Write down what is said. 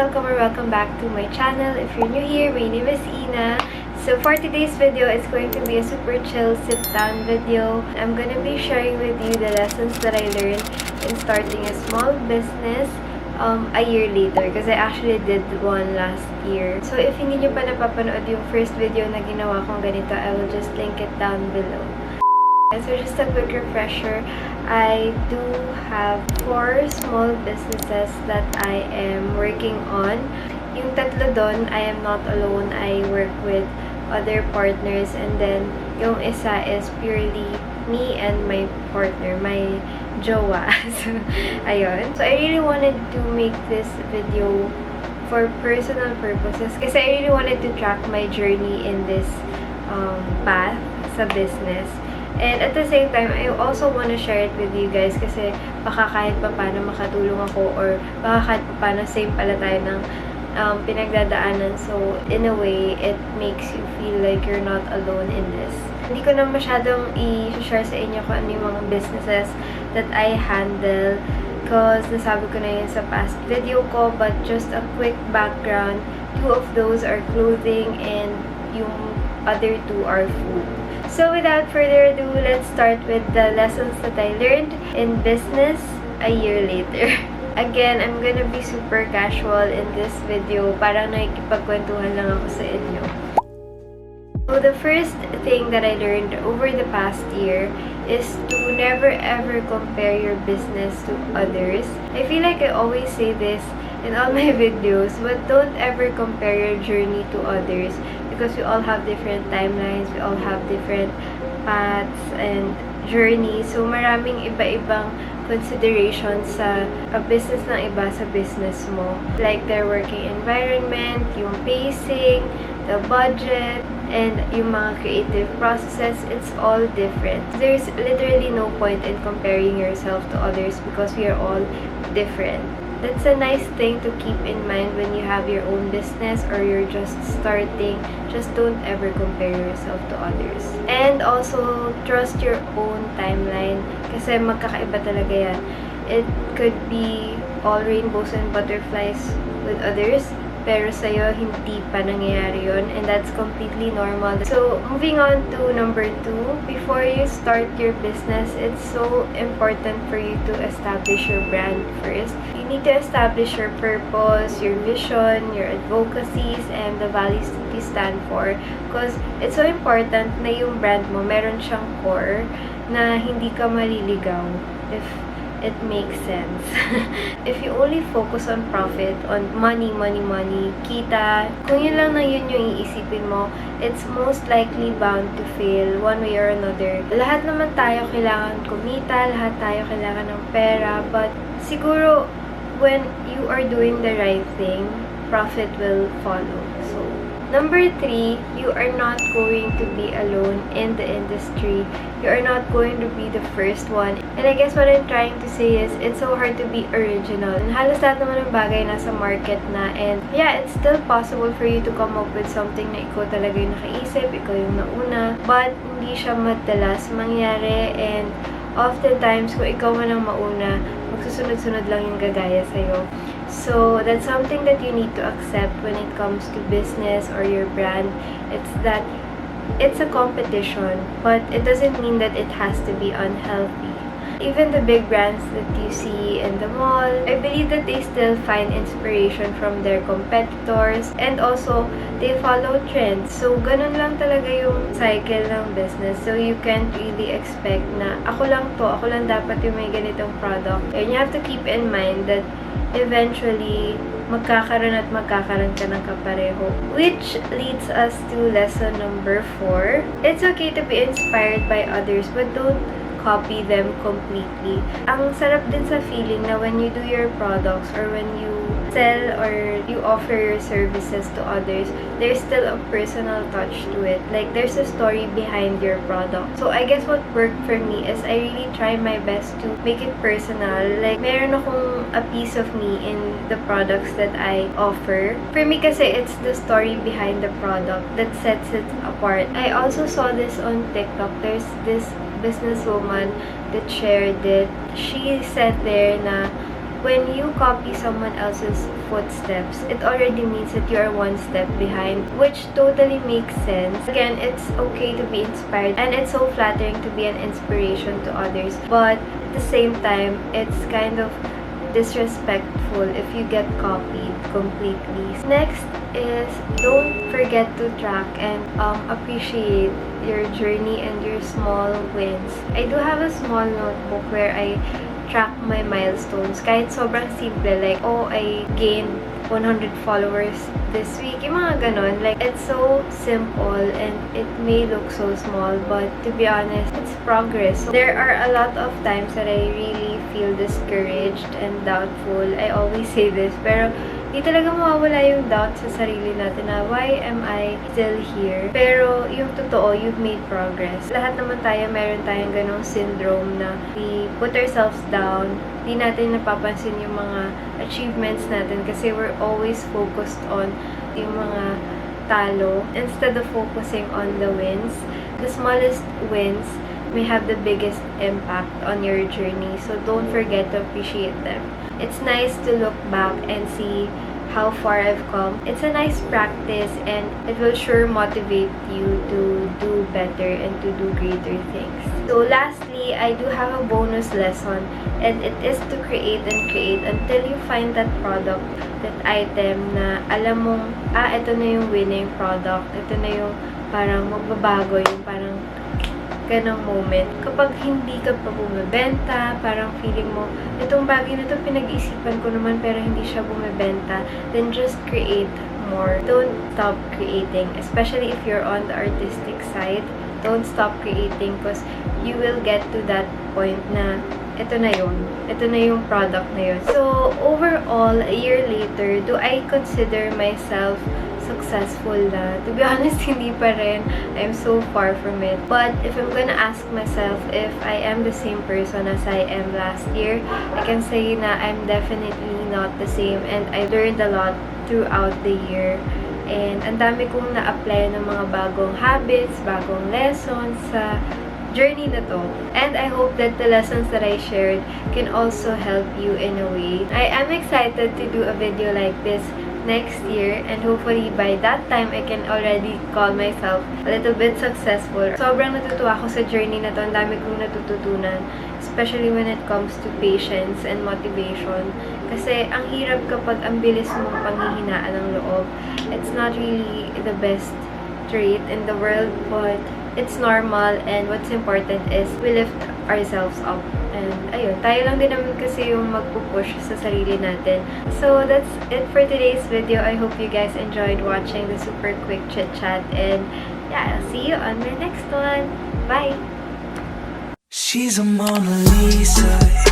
welcome or welcome back to my channel. If you're new here, my name is Ina. So for today's video, it's going to be a super chill sit-down video. I'm gonna be sharing with you the lessons that I learned in starting a small business a year later, because I actually did one last year. So if hindi nyo pa napapanood yung first video na ginawa kong ganito, I will just link it down below. So just a quick refresher, I do have 4 small businesses that I am working on. Yung tatlo doon, I am not alone. I work with other partners, and then yung isa is purely me and my partner, my jowa. So, ayun. So I really wanted to make this video for personal purposes kasi I really wanted to track my journey in this path sa business. And at the same time, I also want to share it with you guys kasi baka kahit pa paano makatulong ako, or baka kahit pa paano same pala tayo ng pinagdadaanan. So, in a way, it makes you feel like you're not alone in this. Hindi ko na masyadong i-share sa inyo kung ano yung mga businesses that I handle because nasabi ko na yun sa past video ko, but just a quick background. 2 of those are clothing and yung other 2 are food. So without further ado, let's start with the lessons that I learned in business a year later. Again, I'm gonna be super casual in this video. Parang nakikipagkwentuhan lang ako sa inyo. So the first thing that I learned over the past year is to never ever compare your business to others. I feel like I always say this in all my videos, but don't ever compare your journey to others because we all have different timelines, we all have different paths and journeys. So maraming iba-ibang considerations sa business ng iba sa business mo. Like their working environment, yung pacing, the budget, and yung mga creative processes, it's all different. There's literally no point in comparing yourself to others because we are all different. That's a nice thing to keep in mind when you have your own business or you're just starting. Just don't ever compare yourself to others. And also, trust your own timeline kasi magkakaiba talaga yan. It could be all rainbows and butterflies with others, pero sa'yo, hindi pa nangyayari yun, and that's completely normal. So, moving on to number 2, before you start your business, it's so important for you to establish your brand first. You need to establish your purpose, your vision, your advocacies, and the values that you stand for, because it's so important na yung brand mo, meron siyang core na hindi ka maliligaw if it makes sense. If you only focus on profit, on money, kita, kung yun lang na yun yung iisipin mo, it's most likely bound to fail one way or another. Lahat naman tayo kailangan kumita, lahat tayo kailangan ng pera, but siguro when you are doing the right thing, profit will follow. So, number 3, you are not going to be alone in the industry. You are not going to be the first one. And I guess what I'm trying to say is, it's so hard to be original. And halos lahat naman ng bagay nasa market na. And yeah, it's still possible for you to come up with something na ikaw talaga yung nakaisip, ikaw yung nauna. But hindi siya madalas mangyari. And oftentimes, kung ikaw man ang mauna, magsusunod-sunod lang yung gagaya sa'yo. So, that's something that you need to accept when it comes to business or your brand. It's that it's a competition, but it doesn't mean that it has to be unhealthy. Even the big brands that you see in the mall, I believe that they still find inspiration from their competitors, and also they follow trends. So, ganun lang talaga yung cycle ng business. So, you can't really expect na ako lang dapat yung may ganitong product. And you have to keep in mind that eventually, magkakaroon ka ng kapareho. Which leads us to lesson number 4. It's okay to be inspired by others, but don't copy them completely. Ang sarap din sa feeling na when you do your products or when you sell or you offer your services to others, there's still a personal touch to it. Like, there's a story behind your product. So, I guess what worked for me is I really try my best to make it personal. Like, meron akong a piece of me in the products that I offer. For me kasi, it's the story behind the product that sets it apart. I also saw this on TikTok. There's this businesswoman that shared it. She said there na when you copy someone else's footsteps, it already means that you are one step behind, which totally makes sense. Again, it's okay to be inspired, and it's so flattering to be an inspiration to others, but at the same time, it's kind of disrespectful if you get copied completely. Next is, don't forget to track and appreciate your journey and your small wins. I do have a small notebook where I track my milestones. Kahit sobrang simple, like, oh, I gained 100 followers this week. Yung mga ganon. Like, it's so simple and it may look so small, but to be honest, it's progress. So, there are a lot of times that I really feel discouraged and doubtful. I always say this, pero di talaga mawawala yung doubt sa sarili natin na, why am I still here? Pero yung totoo, you've made progress. Lahat naman tayo, meron tayong ganong syndrome na we put ourselves down, di natin napapansin yung mga achievements natin kasi we're always focused on yung mga talo instead of focusing on the wins. The smallest wins may have the biggest impact on your journey, so don't forget to appreciate them. It's nice to look back and see how far I've come. It's a nice practice and it will sure motivate you to do better and to do greater things. So lastly, I do have a bonus lesson, and it is to create and create until you find that product, that item na alam mong, ito na yung winning product, ito na yung parang magbabago, yung parang ganong moment. Kapag hindi ka pa bumibenta, parang feeling mo, itong bagay na to pinag-isipan ko naman pero hindi siya bumibenta, then just create more. Don't stop creating, especially if you're on the artistic side. Don't stop creating because you will get to that point na ito na yun. Ito na yung product na yun. So, overall, a year later, do I consider myself successful na? To be honest, hindi pa rin. I'm so far from it. But if I'm gonna ask myself if I am the same person as I am last year, I can say na I'm definitely not the same, and I learned a lot throughout the year. And ang dami kong na-apply ng mga bagong habits, bagong lessons sa journey na to. And I hope that the lessons that I shared can also help you in a way. I am excited to do a video like this next year, and hopefully by that time I can already call myself a little bit successful. Sobrang natutuwa ako sa journey na to. Ang dami kong natututunan, especially when it comes to patience and motivation. Kasi ang hirap kapag ang bilis mong panghihinaan ng loob. It's not really the best trait in the world, but it's normal, and what's important is we lift ourselves up. And ayun, tayo lang din naman kasi yung magpupush sa sarili natin. So that's it for today's video. I hope you guys enjoyed watching the super quick chit chat, and yeah, I'll see you on my next one. Bye! She's a Mona Lisa.